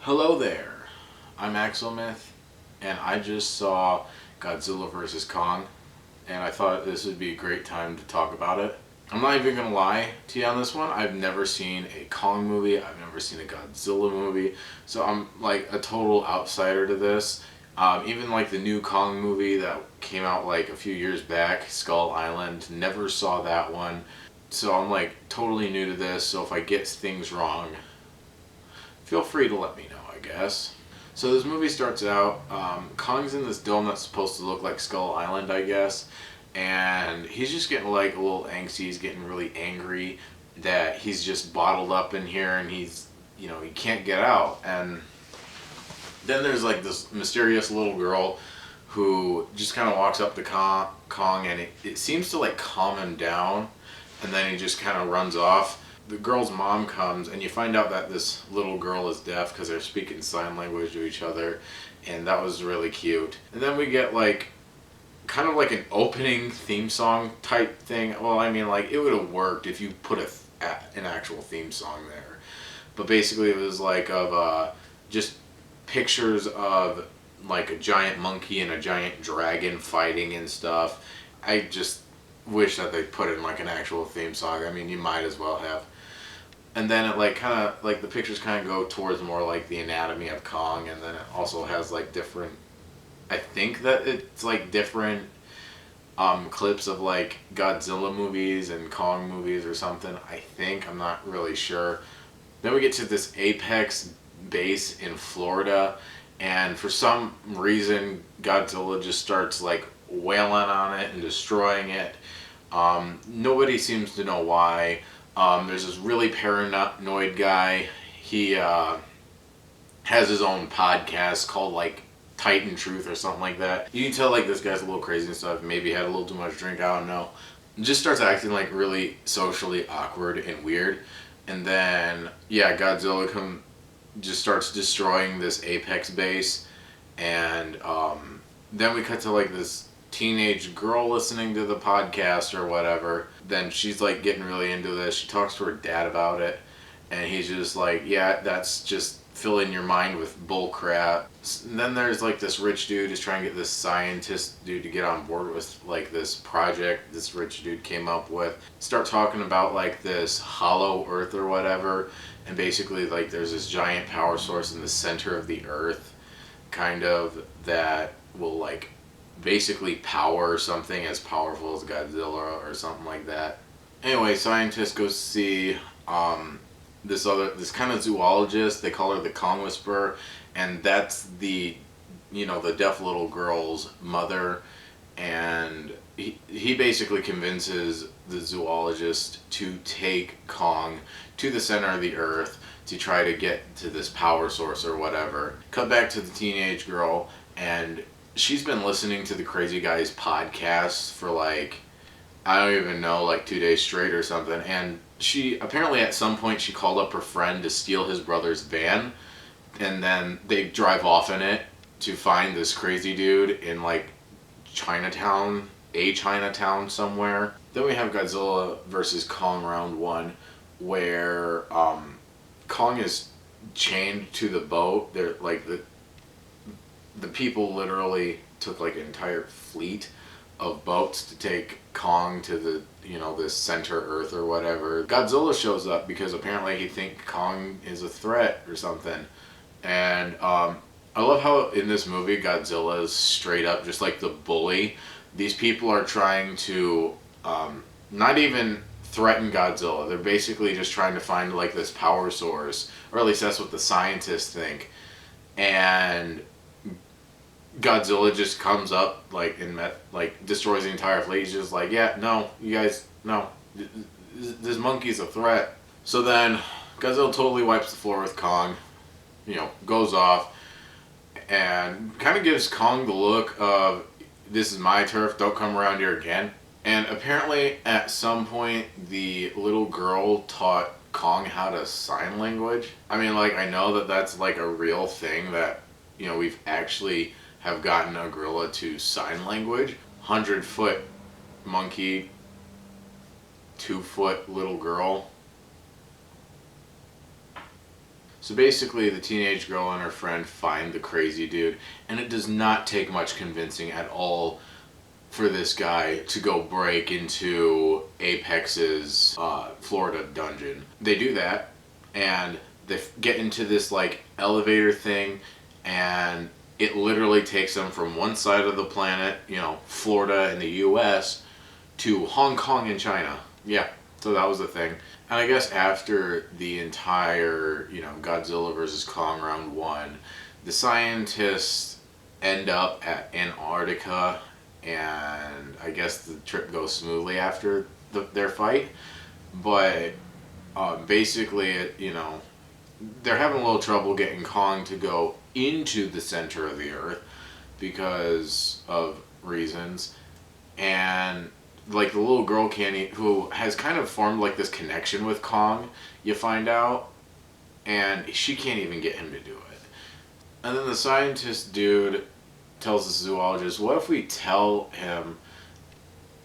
Hello there, I'm Axelmyth, and I just saw Godzilla vs. Kong, and I thought this would be a great time to talk about it. I'm not even gonna lie to you on this one. I've never seen a Kong movie, I've never seen a Godzilla movie, so I'm like a total outsider to this. Even like the new Kong movie that came out like a few years back, Skull Island, never saw that one. So I'm like totally new to this, so if I get things wrong, feel free to let me know, I guess. So this movie starts out, Kong's in this dome that's supposed to look like Skull Island, I guess, and he's just getting like a little angsty, he's getting really angry that he's just bottled up in here and he's, he can't get out. And then there's like this mysterious little girl who just kind of walks up to Kong and it seems to like calm him down, and then he just kind of runs off. The girl's mom comes and you find out that this little girl is deaf because they're speaking sign language to each other, and that was really cute. And then we get like kind of like an opening theme song type thing. Well, I mean, like it would have worked if you put an actual theme song there, but basically it was like of just pictures of like a giant monkey and a giant dragon fighting and stuff. I just wish that they put in like an actual theme song. I mean, you might as well have. And then it like kind of like the pictures kind of go towards more like the anatomy of Kong, and then it also has like different, I think that it's like different clips of like Godzilla movies and Kong movies or something. I think, I'm not really sure. Then we get to this A-Pex base in Florida, and for some reason Godzilla just starts like wailing on it and destroying it. Nobody seems to know why. There's this really paranoid guy. He has his own podcast called like Titan Truth or something like that. You can tell like this guy's a little crazy and stuff. Maybe had a little too much drink, I don't know. Just starts acting like really socially awkward and weird. And then Godzilla just starts destroying this A-Pex base, and then we cut to like this teenage girl listening to the podcast or whatever. Then she's like getting really into this. She talks to her dad about it, and he's just like, yeah, that's just filling your mind with bull crap. And then there's like this rich dude who's trying to get this scientist dude to get on board with like this project this rich dude came up with. Start talking about like this hollow earth or whatever, and basically like there's this giant power source in the center of the earth, kind of, that will like basically power something as powerful as Godzilla or something like that. Anyway, scientists go see this kind of zoologist. They call her the Kong Whisperer, and that's the the deaf little girl's mother. And he basically convinces the zoologist to take Kong to the center of the earth to try to get to this power source or whatever. Cut back to the teenage girl, and she's been listening to the crazy guy's podcast for like, I don't even know, like 2 days straight or something. And she apparently at some point she called up her friend to steal his brother's van, and then they drive off in it to find this crazy dude in like Chinatown somewhere. Then we have Godzilla versus Kong round one, where Kong is chained to the boat. They're like the people literally took like an entire fleet of boats to take Kong to the this center earth or whatever. Godzilla shows up because apparently he thinks Kong is a threat or something. And I love how in this movie Godzilla is straight up just like the bully. These people are trying to not even threaten Godzilla. They're basically just trying to find like this power source, or at least that's what the scientists think. And Godzilla just comes up like like destroys the entire fleet. He's just like, yeah, no, you guys, no, this monkey's a threat. So then Godzilla totally wipes the floor with Kong, goes off, and kind of gives Kong the look of, this is my turf, don't come around here again. And apparently at some point the little girl taught Kong how to sign language. I mean, like, I know that that's like a real thing that we've actually have gotten a gorilla to sign language. 100-foot monkey, 2-foot little girl. So basically, the teenage girl and her friend find the crazy dude, and it does not take much convincing at all for this guy to go break into A-Pex's Florida dungeon. They do that, and they get into this like elevator thing, and it literally takes them from one side of the planet, you know, Florida in the U.S., to Hong Kong in China. Yeah, so that was the thing. And I guess after the entire, you know, Godzilla versus Kong round one, the scientists end up at Antarctica, and I guess the trip goes smoothly after their fight. But basically, you know, they're having a little trouble getting Kong to go into the center of the Earth because of reasons. And like the little girl who has kind of formed like this connection with Kong, you find out, and she can't even get him to do it. And then the scientist dude tells the zoologist, what if we tell him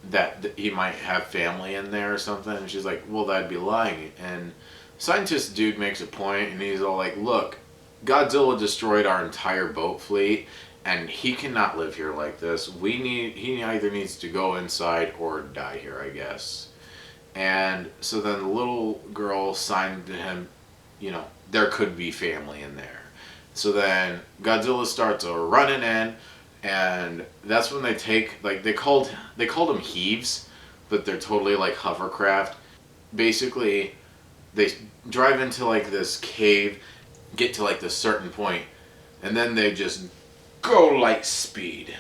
that he might have family in there or something? And she's like, well, that'd be lying. And scientist dude makes a point, and he's all like, look, Godzilla destroyed our entire boat fleet, and he cannot live here like this. He either needs to go inside or die here, I guess. And so then the little girl signed to him, you know, there could be family in there. So then Godzilla starts running in, and that's when they take, like, they called them H.E.A.Vs, but they're totally like hovercraft. Basically, they drive into like this cave, get to like this certain point, and then they just go light speed.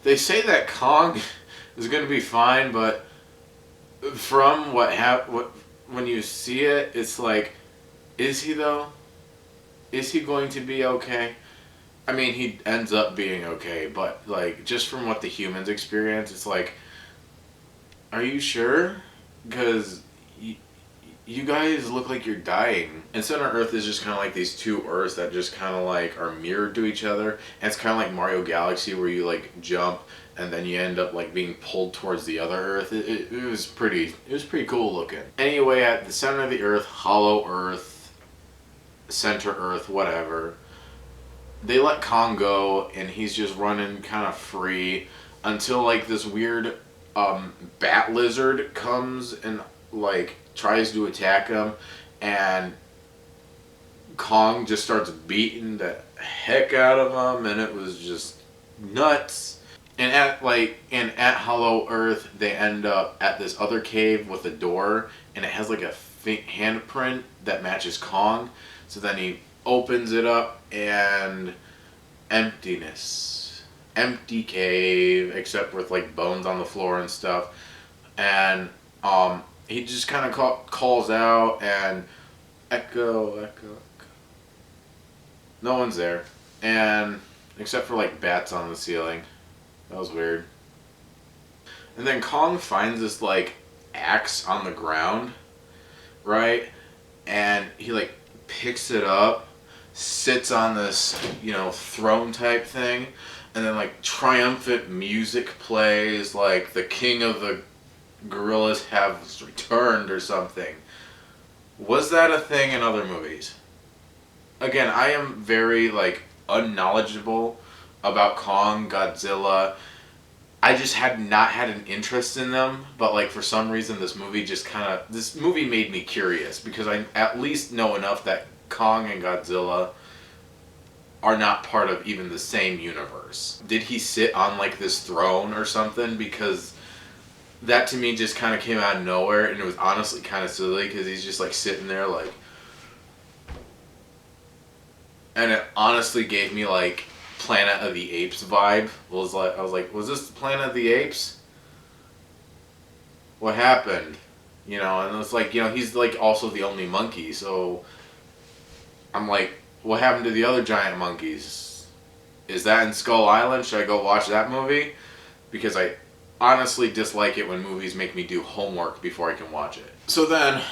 They say that Kong is going to be fine, but from what when you see it, it's like, is he though? Is he going to be okay? I mean, he ends up being okay, but like just from what the humans experience, it's like, are you sure? Because you guys look like you're dying. And Center Earth is just kind of like these two Earths that just kind of like are mirrored to each other. And it's kind of like Mario Galaxy, where you like jump and then you end up like being pulled towards the other Earth. It was pretty cool looking. Anyway, at the center of the Earth, Hollow Earth, Center Earth, whatever, they let Kong go, and he's just running kind of free until like this weird bat lizard comes and like tries to attack him, and Kong just starts beating the heck out of him, and it was just nuts. And at Hollow Earth, they end up at this other cave with a door, and it has like a handprint that matches Kong. So then he opens it up, and emptiness, empty cave, except with like bones on the floor and stuff. And he just kind of calls out, and echo, echo, echo. No one's there, and except for like bats on the ceiling. That was weird. And then Kong finds this like axe on the ground, right? And he like picks it up, sits on this, you know, throne type thing, and then like triumphant music plays, like the king of the gorillas has returned or something. Was that a thing in other movies? Again, I am very like unknowledgeable about Kong, Godzilla. I just had not had an interest in them, but like for some reason this movie made me curious, because I at least know enough that Kong and Godzilla are not part of even the same universe. Did he sit on like this throne or something? Because that to me just kind of came out of nowhere, and it was honestly kind of silly, because he's just like sitting there like, and it honestly gave me like Planet of the Apes vibe. I was like, was this Planet of the Apes? What happened? You know, and it's like, you know, he's like also the only monkey, so I'm like, what happened to the other giant monkeys? Is that in Skull Island? Should I go watch that movie? Because I honestly dislike it when movies make me do homework before I can watch it. So then,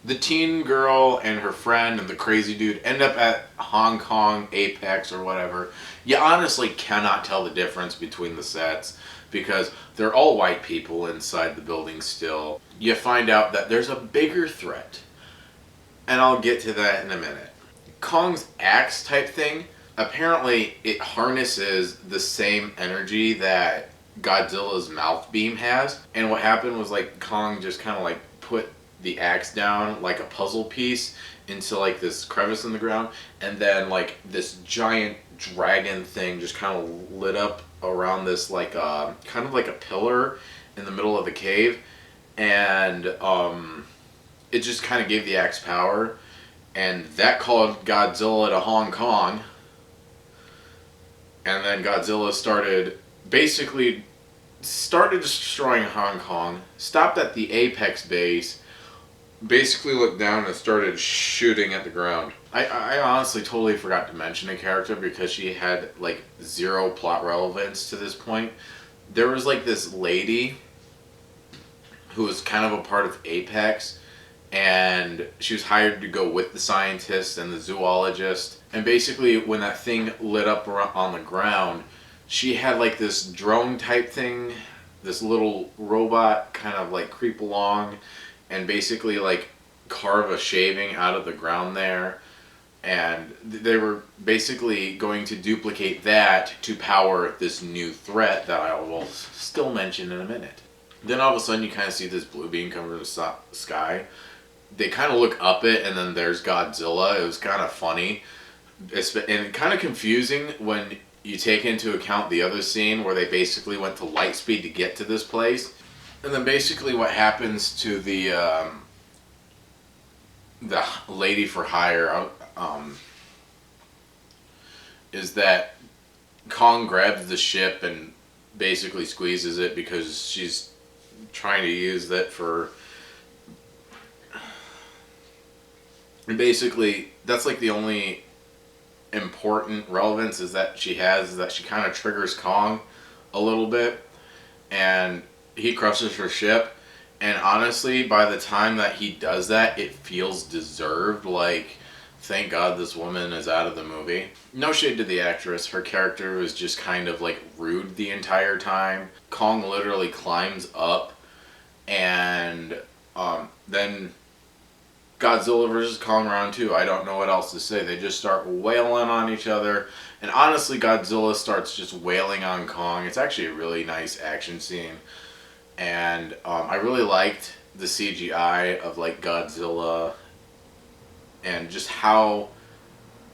the teen girl and her friend and the crazy dude end up at Hong Kong A-Pex or whatever. You honestly cannot tell the difference between the sets, because they're all white people inside the building still. You find out that there's a bigger threat, and I'll get to that in a minute. Kong's axe type thing, apparently it harnesses the same energy that Godzilla's mouth beam has. And what happened was like Kong just kind of like put the axe down like a puzzle piece into like this crevice in the ground, and then like this giant dragon thing just kind of lit up around this like kind of like a pillar in the middle of the cave, and it just kind of gave the axe power, and that called Godzilla to Hong Kong, and then Godzilla started destroying Hong Kong, stopped at the A-Pex base, basically looked down and started shooting at the ground. I honestly totally forgot to mention a character because she had like zero plot relevance to this point. There was like this lady who was kind of a part of A-Pex, and she was hired to go with the scientist and the zoologist. And basically when that thing lit up on the ground, she had like this drone type thing, this little robot kind of like creep along and basically like carve a shaving out of the ground there. And they were basically going to duplicate that to power this new threat that I will still mention in a minute. Then all of a sudden you kind of see this blue beam come from the sky. They kind of look up it, and then there's Godzilla. It was kind of funny and kind of confusing when you take into account the other scene where they basically went to light speed to get to this place. And then basically what happens to the lady for hire is that Kong grabs the ship and basically squeezes it because she's trying to use that for... And basically that's like the only important relevance is that she kind of triggers Kong a little bit, and he crushes her ship. And honestly, by the time that he does that, it feels deserved. Like, thank God this woman is out of the movie. No shade to the actress. Her character was just kind of like rude the entire time. Kong literally climbs up, and then Godzilla vs. Kong round 2. I don't know what else to say. They just start wailing on each other. And honestly, Godzilla starts just wailing on Kong. It's actually a really nice action scene. And I really liked the CGI of like Godzilla and just how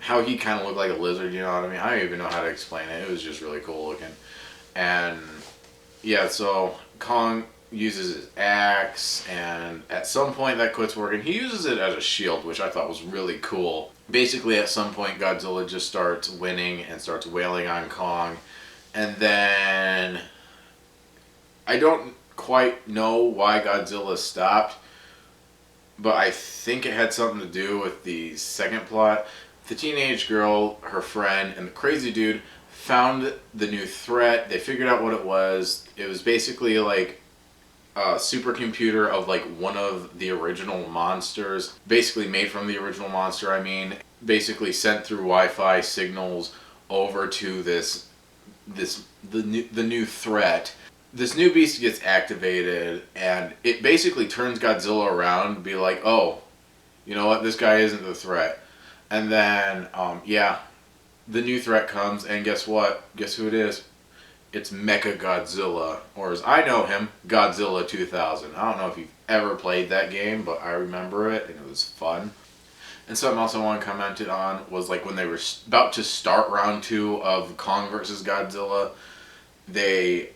he kind of looked like a lizard, you know what I mean? I don't even know how to explain it. It was just really cool looking. And yeah, so Kong uses his axe, and at some point that quits working. He uses it as a shield, which I thought was really cool. Basically at some point Godzilla just starts winning and starts wailing on Kong, and then I don't quite know why Godzilla stopped, but I think it had something to do with the second plot. The teenage girl, her friend, and the crazy dude found the new threat. They figured out what it was. It was basically like a supercomputer of like one of the original monsters, basically made from the original monster, I mean, basically sent through Wi-Fi signals over to the new threat. This new beast gets activated, and it basically turns Godzilla around and be like, oh, you know what, this guy isn't the threat. And then yeah, the new threat comes, and guess what? Guess who it is? It's Mecha Godzilla, or as I know him, Godzilla 2000. I don't know if you've ever played that game, but I remember it, and it was fun. And something else I want to comment on was like when they were about to start round 2 of Kong vs. Godzilla, they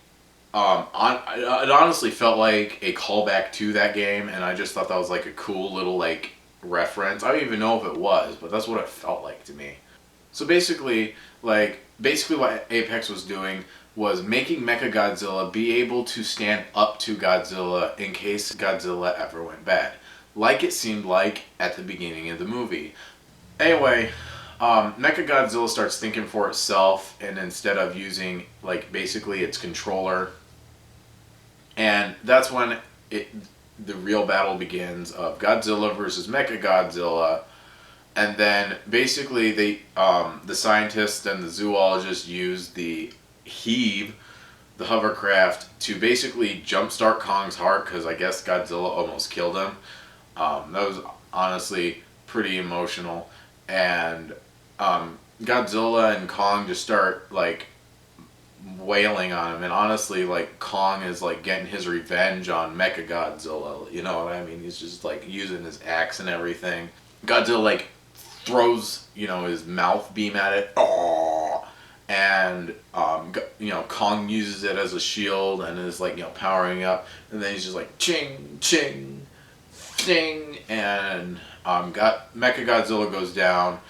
it honestly felt like a callback to that game, and I just thought that was like a cool little like reference. I don't even know if it was, but that's what it felt like to me. So basically what A-Pex was doing was making Mechagodzilla be able to stand up to Godzilla in case Godzilla ever went bad, like it seemed like at the beginning of the movie. Anyway, Mechagodzilla starts thinking for itself, and instead of using like basically its controller, and that's when the real battle begins of Godzilla versus Mechagodzilla. And then basically the scientists and the zoologists use the H.E.A.V, the hovercraft, to basically jumpstart Kong's heart, because I guess Godzilla almost killed him. That was honestly pretty emotional. and Godzilla and Kong just start like wailing on him, and honestly, like Kong is like getting his revenge on Mechagodzilla. You know what I mean? He's just like using his axe and everything. Godzilla like throws his mouth beam at it. Oh, and Kong uses it as a shield and is like powering up, and then he's just like ching ching ching, and Mechagodzilla goes down.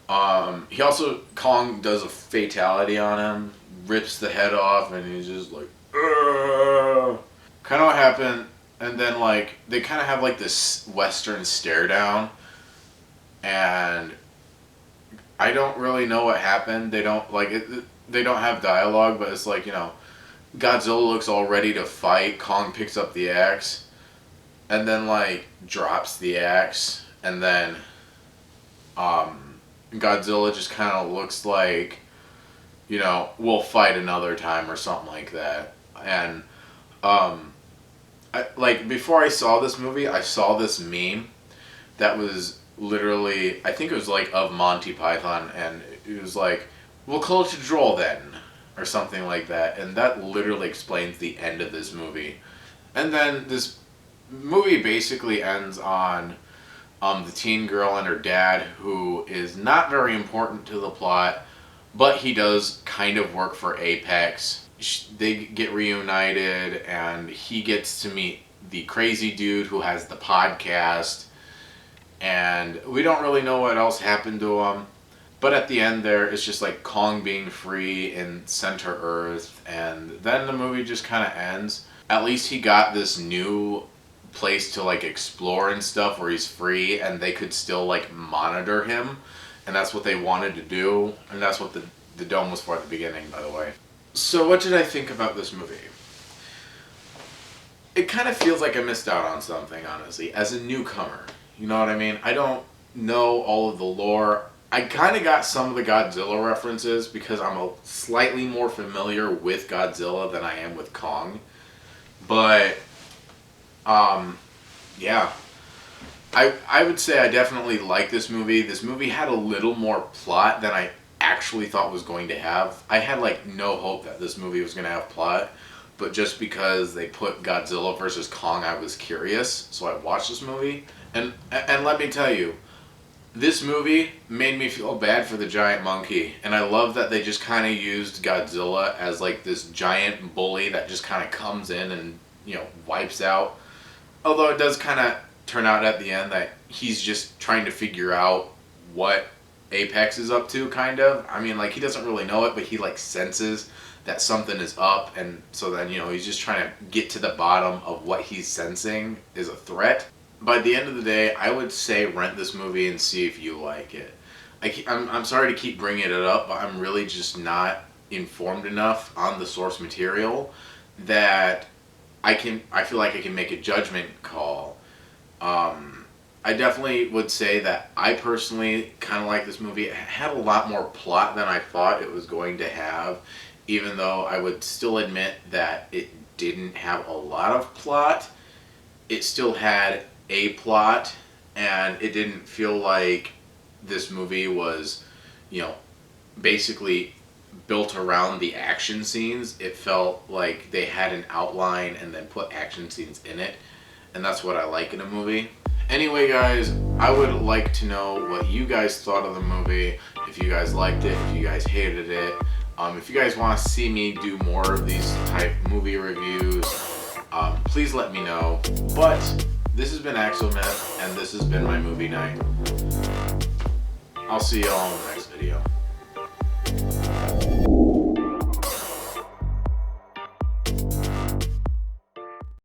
Kong does a fatality on him, rips the head off, and he's just like, kind of what happened. And then like they kind of have like this Western stare down, and I don't really know what happened. They don't like it. They don't have dialogue, but it's like Godzilla looks all ready to fight. Kong picks up the axe, and then like drops the axe, and then Godzilla just kind of looks like, we'll fight another time or something like that. And before I saw this movie, I saw this meme that was literally, I think it was like of Monty Python, and it was like, we'll call it a draw then, or something like that. And that literally explains the end of this movie. And then this movie basically ends on the teen girl and her dad, who is not very important to the plot, but he does kind of work for A-Pex. They get reunited, and he gets to meet the crazy dude who has the podcast, and we don't really know what else happened to him. But at the end there, it's just like Kong being free in Center Earth, and then the movie just kind of ends. At least he got this new place to like explore and stuff where he's free, and they could still like monitor him, and that's what they wanted to do, and that's what the dome was for at the beginning, by the way. So what did I think about this movie? It kind of feels like I missed out on something, honestly, as a newcomer. You know what I mean? I don't know all of the lore. I kind of got some of the Godzilla references because I'm slightly more familiar with Godzilla than I am with Kong. But yeah, I would say I definitely like this movie. This movie had a little more plot than I actually thought was going to have. I had like no hope that this movie was going to have plot, but just because they put Godzilla versus Kong, I was curious, so I watched this movie. And let me tell you, this movie made me feel bad for the giant monkey, and I love that they just kind of used Godzilla as like this giant bully that just kind of comes in and wipes out. Although it does kind of turn out at the end that he's just trying to figure out what A-Pex is up to, kind of. I mean, like, he doesn't really know it, but he, like, senses that something is up, and so then, he's just trying to get to the bottom of what he's sensing is a threat. By the end of the day, I would say rent this movie and see if you like it. I'm sorry to keep bringing it up, but I'm really just not informed enough on the source material that I feel like I can make a judgment call. I definitely would say that I personally kind of like this movie. It had a lot more plot than I thought it was going to have, even though I would still admit that it didn't have a lot of plot. It still had a plot, and it didn't feel like this movie was, basically built around the action scenes. It felt like they had an outline and then put action scenes in it, and that's what I like in a movie. Anyway, guys, I would like to know what you guys thought of the movie, if you guys liked it, if you guys hated it. If you guys want to see me do more of these type movie reviews, please let me know. But this has been H.E.A.V, and this has been my movie night. I'll see you all in the next video.